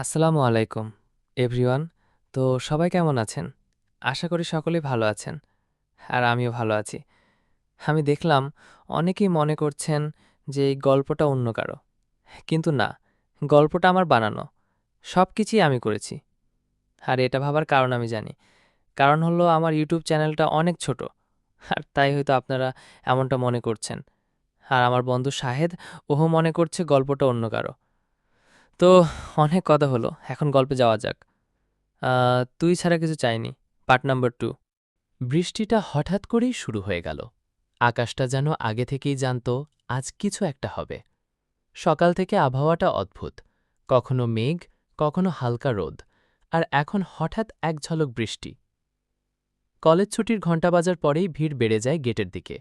আসসালামু আলাইকুম এভরিওয়ান। তো সবাই কেমন আছেন? আশা করি সকলেই ভালো আছেন। আর আমিও ভালো আছি। আমি দেখলাম অনেকেই মনে করছেন যে এই গল্পটা অন্য কারো। কিন্তু না, গল্পটা আমার বানানো। সব কিছুই আমি করেছি। আর এটা ভাবার কারণ আমি জানি। কারণ হলো আমার ইউটিউব চ্যানেলটা অনেক ছোট। আর তাই হয়তো আপনারা এমনটা মনে করছেন। আর আমার বন্ধু শাহেদ, ওহো মনে করছে গল্পটা অন্য কারো। তো অনেক কথা হলো, এখন গল্পে যাওয়া যাক। তুই ছাড়া কিছু চাইনি, পার্ট নাম্বার 2। বৃষ্টিটা হঠাৎ করেই শুরু হয়ে গেল। আকাশটা যেন আগে থেকেই জানত আজ কিছু একটা হবে। সকাল থেকে আবহাওয়াটা অদ্ভুত, কখনো মেঘ, কখনো হালকা রোদ, আর এখন হঠাৎ এক ঝলক বৃষ্টি। কলেজ ছুটির ঘণ্টা বাজার পরেই ভিড় বেড়ে যায় গেটের দিকে।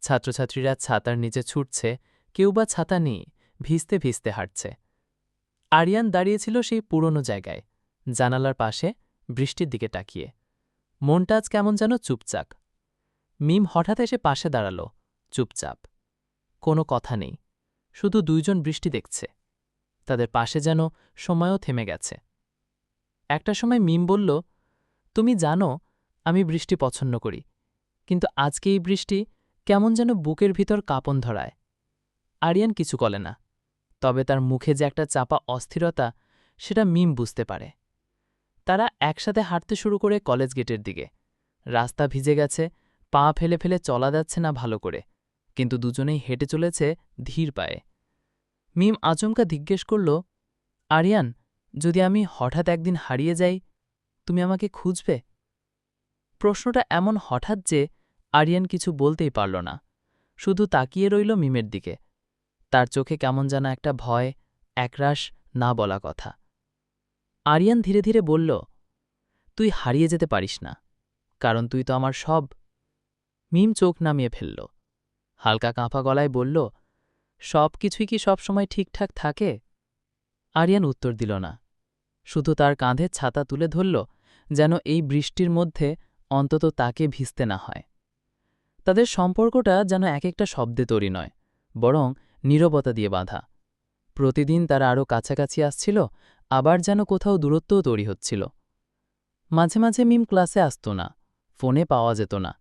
ছাত্রছাত্রীরা ছাতার নিচে ছুটছে, কেউ বা ছাতা নিয়ে ভিজতে ভিজতে হাঁটছে। আরিয়ান দাঁড়িয়েছিল সেই পুরনো জায়গায়, জানালার পাশে, বৃষ্টির দিকে তাকিয়ে। মনটা আজ কেমন যেন চুপচাপ। মিম হঠাৎ এসে পাশে দাঁড়াল, চুপচাপ। কোনো কথা নেই, শুধু দুইজন বৃষ্টি দেখছে। তাদের পাশে যেন সময়ও থেমে গেছে। একটা সময় মিম বলল, তুমি জানো আমি বৃষ্টি পছন্দ করি, কিন্তু আজকে এই বৃষ্টি কেমন যেন বুকের ভিতর কাঁপন ধরায়। আরিয়ান কিছু বলে না, তবে তার মুখে যে একটা চাপা অস্থিরতা, সেটা মিম বুঝতে পারে। তারা একসাথে হাঁটতে শুরু করে কলেজ গেটের দিকে। রাস্তা ভিজে গেছে, পা ফেলে ফেলে চলা যাচ্ছে না ভালো করে, কিন্তু দুজনেই হেঁটে চলেছে ধীর পায়ে। মিম আচমকা জিজ্ঞেস করল, আরিয়ান, যদি আমি হঠাৎ একদিন হারিয়ে যাই, তুমি আমাকে খুঁজবে? প্রশ্নটা এমন হঠাৎ যে আরিয়ান কিছু বলতেই পারল না, শুধু তাকিয়ে রইল মিমের দিকে। তার চোখে কেমন যেন একটা ভয়, একরাশ না বলা কথা। আরিয়ান ধীরে ধীরে বলল, তুই হারিয়ে যেতে পারিস না, কারণ তুই তো আমার সব। মিম চোখ নামিয়ে ফেলল, হালকা কাঁপা গলায় বলল, সব কিছুই কি সব সময় ঠিকঠাক থাকে? আরিয়ান উত্তর দিল না, শুধু তার কাঁধে ছাতা তুলে ধরল, যেন এই বৃষ্টির মধ্যে অন্তত তাকে ভিজতে না হয়। তাদের সম্পর্কটা যেন এক একটা শব্দে তৈরি নয়, বরং নীরবতা দিয়ে বাঁধা। প্রতিদিন তারা আরও কাছাকাছি আসছিল, আবার যেন কোথাও দূরত্বও তৈরি হচ্ছিল। মাঝে মাঝে মিম ক্লাসে আসত না, ফোনে পাওয়া যেত না,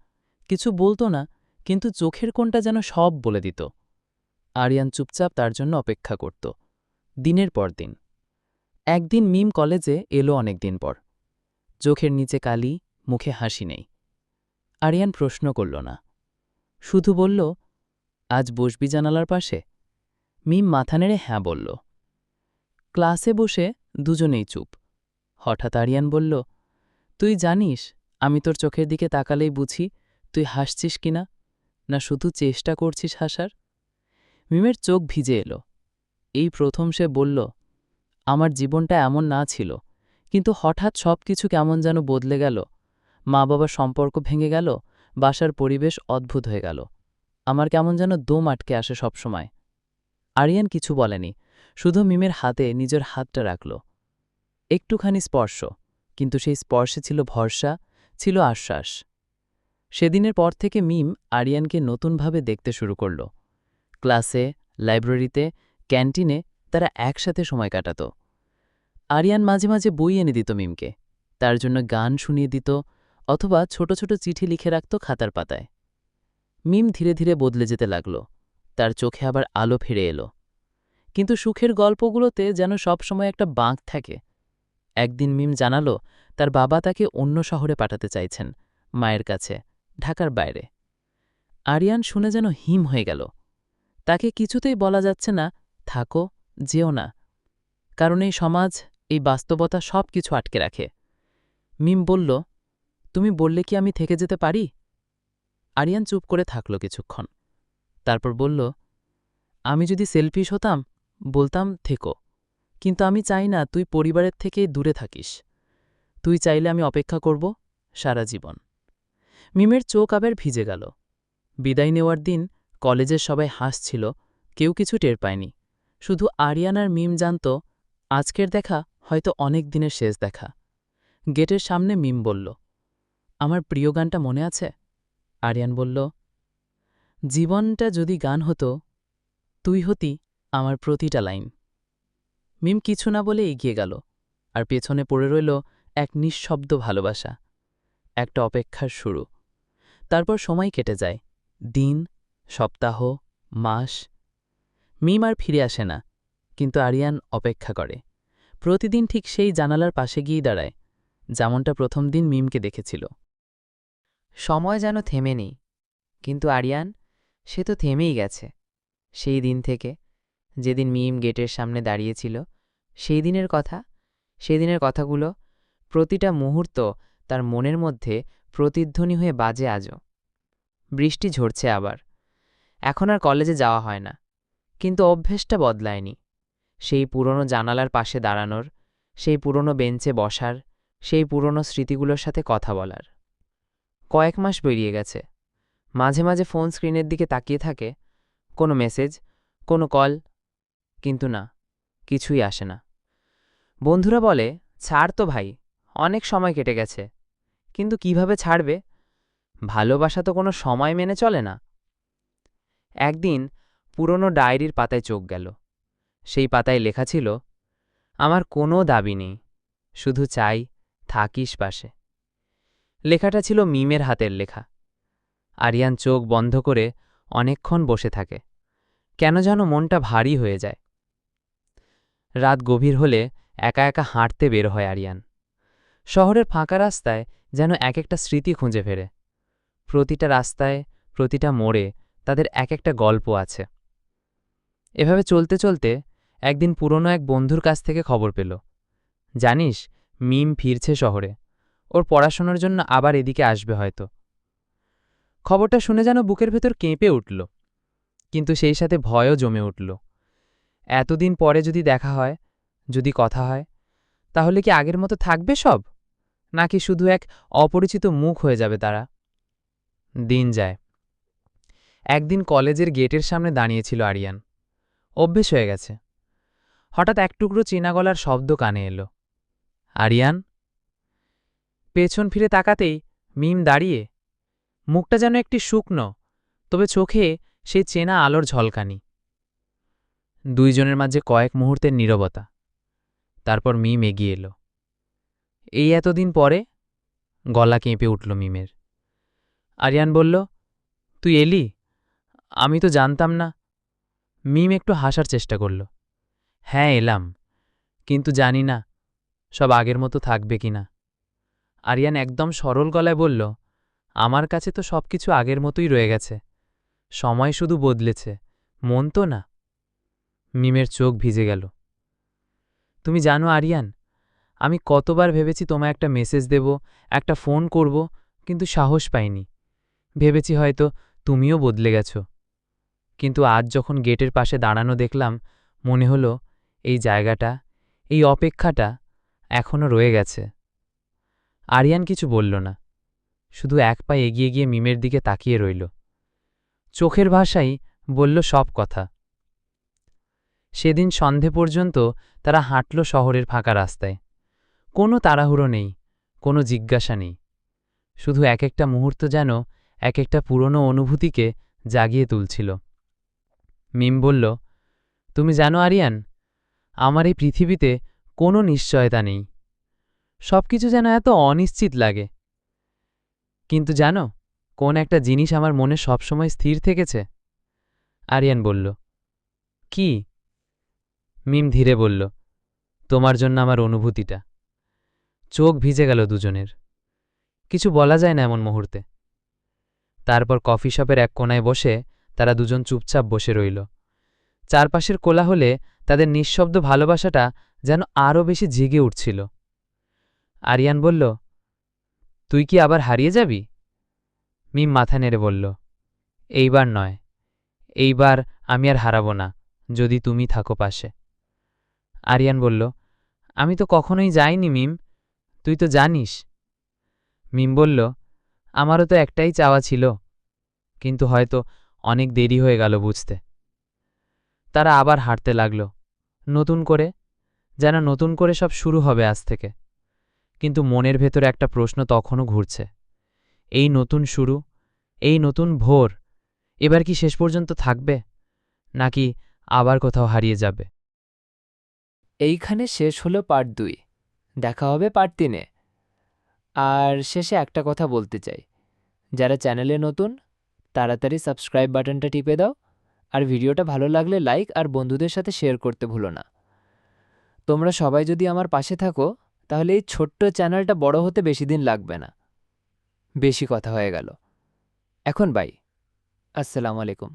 কিছু বলতো না, কিন্তু চোখের কোণটা যেন সব বলে দিত। আরিয়ান চুপচাপ তার জন্য অপেক্ষা করত, দিনের পর দিন। একদিন মিম কলেজে এলো অনেক দিন পর। চোখের নিচে কালি, মুখে হাসি নেই। আরিয়ান প্রশ্ন করল না, শুধু বলল, আজ বসবি জানালার পাশে? মিম মাথা নেড়ে হ্যাঁ বলল। ক্লাসে বসে দুজনেই চুপ। হঠাৎ আরিয়ান বলল, তুই জানিস, আমি তোর চোখের দিকে তাকালেই বুঝি তুই হাসছিস কিনা, না শুধু চেষ্টা করছিস হাসার। মিমের চোখ ভিজে এলো। এই প্রথম সে বলল, আমার জীবনটা এমন না ছিল, কিন্তু হঠাৎ সব কিছু কেমন যেন বদলে গেল। মা বাবার সম্পর্ক ভেঙে গেল, বাসার পরিবেশ অদ্ভুত হয়ে গেল। আমার কেমন যেন দম আটকে আসে সবসময়। আরিয়ান কিছু বলেনি, শুধু মিমের হাতে নিজের হাতটা রাখল। একটুখানি স্পর্শ, কিন্তু সেই স্পর্শে ছিল ভরসা, ছিল আশ্বাস। সেদিনের পর থেকে মিম আরিয়ানকে নতুনভাবে দেখতে শুরু করল। ক্লাসে, লাইব্রেরিতে, ক্যান্টিনে তারা একসাথে সময় কাটাত। আরিয়ান মাঝে মাঝে বই এনে দিত মিমকে, তার জন্য গান শুনিয়ে দিত, অথবা ছোট ছোট চিঠি লিখে রাখত খাতার পাতায়। মিম ধীরে ধীরে বদলে যেতে লাগল, তার চোখে আবার আলো ফিরে এলো। কিন্তু সুখের গল্পগুলোতে যেন সবসময় একটা বাঁক থাকে। একদিন মিম জানালো, তার বাবা তাকে অন্য শহরে পাঠাতে চাইছেন, মায়ের কাছে, ঢাকার বাইরে। আরিয়ান শুনে যেন হিম হয়ে গেল। তাকে কিছুতেই বলা যাচ্ছে না, থাকো, যেও না, কারণ এই সমাজ, এই বাস্তবতা সব কিছু আটকে রাখে। মিম বলল, তুমি বললে কি আমি থেকে যেতে পারি? আরিয়ান চুপ করে থাকল কিছুক্ষণ, তারপর বলল, আমি যদি সেলফিশ হতাম, বলতাম থেকো, কিন্তু আমি চাই না তুই পরিবারের থেকে দূরে থাকিস। তুই চাইলে আমি অপেক্ষা করব সারা জীবন। মিমের চোখ আবার ভিজে গেল। বিদায় নেওয়ার দিন কলেজের সবাই হাসছিল, কেউ কিছু টের পায়নি। শুধু আরিয়ান আর মিম জানত, আজকের দেখা হয়তো অনেক দিনের শেষ দেখা। গেটের সামনে মিম বলল, আমার প্রিয় গানটা মনে আছে? আরিয়ান বলল, জীবনটা যদি গান হতো, তুই হতি আমার প্রতিটা লাইন। মিম কিছু না বলে এগিয়ে গেল। আর পেছনে পড়ে রইল এক নিঃশব্দ ভালোবাসা, একটা অপেক্ষার শুরু। তারপর সময় কেটে যায়, দিন, সপ্তাহ, মাস। মিম আর ফিরে আসে না, কিন্তু আরিয়ান অপেক্ষা করে। প্রতিদিন ঠিক সেই জানালার পাশে গিয়েই দাঁড়ায়, যেমনটা প্রথম দিন মিমকে দেখেছিল। সময় যেন থেমে নেই, কিন্তু আরিয়ান, সে তো থেমেই গেছে। সেই দিন থেকে, যেদিন মিম গেটের সামনে দাঁড়িয়েছিল, সেই দিনের কথা, সেই দিনের কথাগুলো, প্রতিটা মুহূর্ত তার মনের মধ্যে প্রতিধ্বনি হয়ে বাজে আজও। বৃষ্টি ঝরছে আবার। এখন আর কলেজে যাওয়া হয় না, কিন্তু অভ্যেসটা বদলায়নি। সেই পুরনো জানালার পাশে দাঁড়ানোর, সেই পুরনো বেঞ্চে বসার, সেই পুরনো স্মৃতিগুলোর সাথে কথা বলার। কয়েক মাস বেরিয়ে গেছে। মাঝে মাঝে ফোন স্ক্রিনের দিকে তাকিয়ে থাকে, কোনো মেসেজ, কোনো কল, কিন্তু না, কিছুই আসে না। বন্ধুরা বলে, ছাড় তো ভাই, অনেক সময় কেটে গেছে। কিন্তু কিভাবে ছাড়বে? ভালোবাসা তো কোনো সময় মেনে চলে না। একদিন পুরনো ডায়েরির পাতায় চোখ গেল। সেই পাতায় লেখা ছিল, আমার কোনো দাবি নেই, শুধু চাই থাকিস পাশে। লেখাটা ছিল মিমের হাতের লেখা। আরিয়ান চোখ বন্ধ করে অনেকক্ষণ বসে থাকে। কেন যেন মনটা ভারী হয়ে যায়। রাত গভীর হলে একা একা হাঁটতে বের হয় আরিয়ান। শহরের ফাঁকা রাস্তায় যেন এক একটা স্মৃতি খুঁজে ফেরে। প্রতিটা রাস্তায়, প্রতিটা মোড়ে তাদের এক একটা গল্প আছে। এভাবে চলতে চলতে একদিন পুরনো এক বন্ধুর কাছ থেকে খবর পেল, জানিস, মিম ফিরছে শহরে, ওর পড়াশোনার জন্য আবার এদিকে আসবে হয়তো। খবরটা শুনে যেন বুকের ভেতর কেঁপে উঠল, কিন্তু সেই সাথে ভয়ও জমে উঠল। এতদিন পরে যদি দেখা হয়, যদি কথা হয়, তাহলে কি আগের মতো থাকবে সব, নাকি শুধু এক অপরিচিত মুখ হয়ে যাবে তারা? দিন যায়। একদিন কলেজের গেটের সামনে দাঁড়িয়েছিল আরিয়ান। অভ্যেস হয়ে গেছে। হঠাৎ এক টুকরো চেনা গলার শব্দ কানে এলো, আরিয়ান। পেছন ফিরে তাকাতেই মিম দাঁড়িয়ে, মুখটা যেন একটি শুকনো, তবে চোখে সেই চেনা আলোর ঝলকানি। দুইজনের মাঝে কয়েক মুহূর্তের নীরবতা। তারপর মিম এগিয়ে এলো। এই এতদিন পরে? গলা কেঁপে উঠল মিমের। আরিয়ান বলল, তুই এলি? আমি তো জানতাম না। মিম একটু হাসার চেষ্টা করল। হ্যাঁ এলাম, কিন্তু জানি না সব আগের মতো থাকবে কিনা। আরিয়ান একদম সরল গলায় বলল, আমার কাছে তো সবকিছু আগের মতোই রয়ে গেছে, সময় শুধু বদলেছে, মন তো না। মিমের চোখ ভিজে গেল। তুমি জানো আরিয়ান, আমি কতবার ভেবেছি তোমায় একটা মেসেজ দেব, একটা ফোন করব, কিন্তু সাহস পাইনি। ভেবেছি হয়তো তুমিও বদলে গেছো। কিন্তু আজ যখন গেটের পাশে দাঁড়ানো দেখলাম, মনে হলো এই জায়গাটা, এই অপেক্ষাটা এখনো রয়ে গেছে। আরিয়ান কিছু বলল না, শুধু এক পা এগিয়ে গিয়ে মিমের দিকে তাকিয়ে রইল। চোখের ভাষাই বলল সব কথা। সেদিন সন্ধে পর্যন্ত তারা হাঁটল শহরের ফাঁকা রাস্তায়। কোনো তাড়াহুড়ো নেই, কোনো জিজ্ঞাসা নেই, শুধু এক একটা মুহূর্ত যেন এক একটা পুরনো অনুভূতিকে জাগিয়ে তুলছিল। মিম বলল, তুমি জানো আরিয়ান, আমার এই পৃথিবীতে কোনো নিশ্চয়তা নেই, সবকিছু যেন এত অনিশ্চিত লাগে। কিন্তু জানো, কোন একটা জিনিস আমার মনে সবসময় স্থির থেকেছে? আরিয়ান বলল, কি? মিম ধীরে বলল, তোমার জন্য আমার অনুভূতিটা। চোখ ভিজে গেল দুজনের। কিছু বলা যায় না এমন মুহূর্তে। তারপর কফি শপের এক কোনায় বসে তারা দুজন চুপচাপ বসে রইল। চারপাশের কোলাহলে তাদের নিঃশব্দ ভালোবাসাটা যেন আরও বেশি জেগে উঠছিল। আরিয়ান বলল, তুই কি আবার হারিয়ে যাবি? মিম মাথা নেড়ে বলল, এইবার নয়, এইবার আমি আর হারাবো না, যদি তুমি থাকো পাশে। আরিয়ান বলল, আমি তো কখনোই যাইনি মিম, তুই তো জানিস। মিম বলল, আমারও তো একটাই চাওয়া ছিল, কিন্তু হয়তো অনেক দেরি হয়ে গেল বুঝতে। তারা আবার হাঁটতে লাগল, নতুন করে, যেন নতুন করে সব শুরু হবে আজ থেকে। কিন্তু মনের ভেতরে একটা প্রশ্ন তখনও ঘুরছে, এই নতুন শুরু, এই নতুন ভোর, এবার কি শেষ পর্যন্ত থাকবে, নাকি আবার কোথাও হারিয়ে যাবে? এইখানে শেষ হলো পার্ট 2। দেখা হবে পার্ট 3-এ। আর শেষে একটা কথা বলতে চাই, যারা চ্যানেলে নতুন তাড়াতাড়ি সাবস্ক্রাইব বাটনটা টিপে দাও, আর ভিডিওটা ভালো লাগলে লাইক আর বন্ধুদের সাথে শেয়ার করতে ভুলো না। তোমরা সবাই যদি আমার পাশে থাকো তাহলে এই ছোট্ট চ্যানেলটা বড় হতে বেশি দিন লাগবে না। বেশি কথা হয়ে গেল, এখন বাই। আসসালামু আলাইকুম।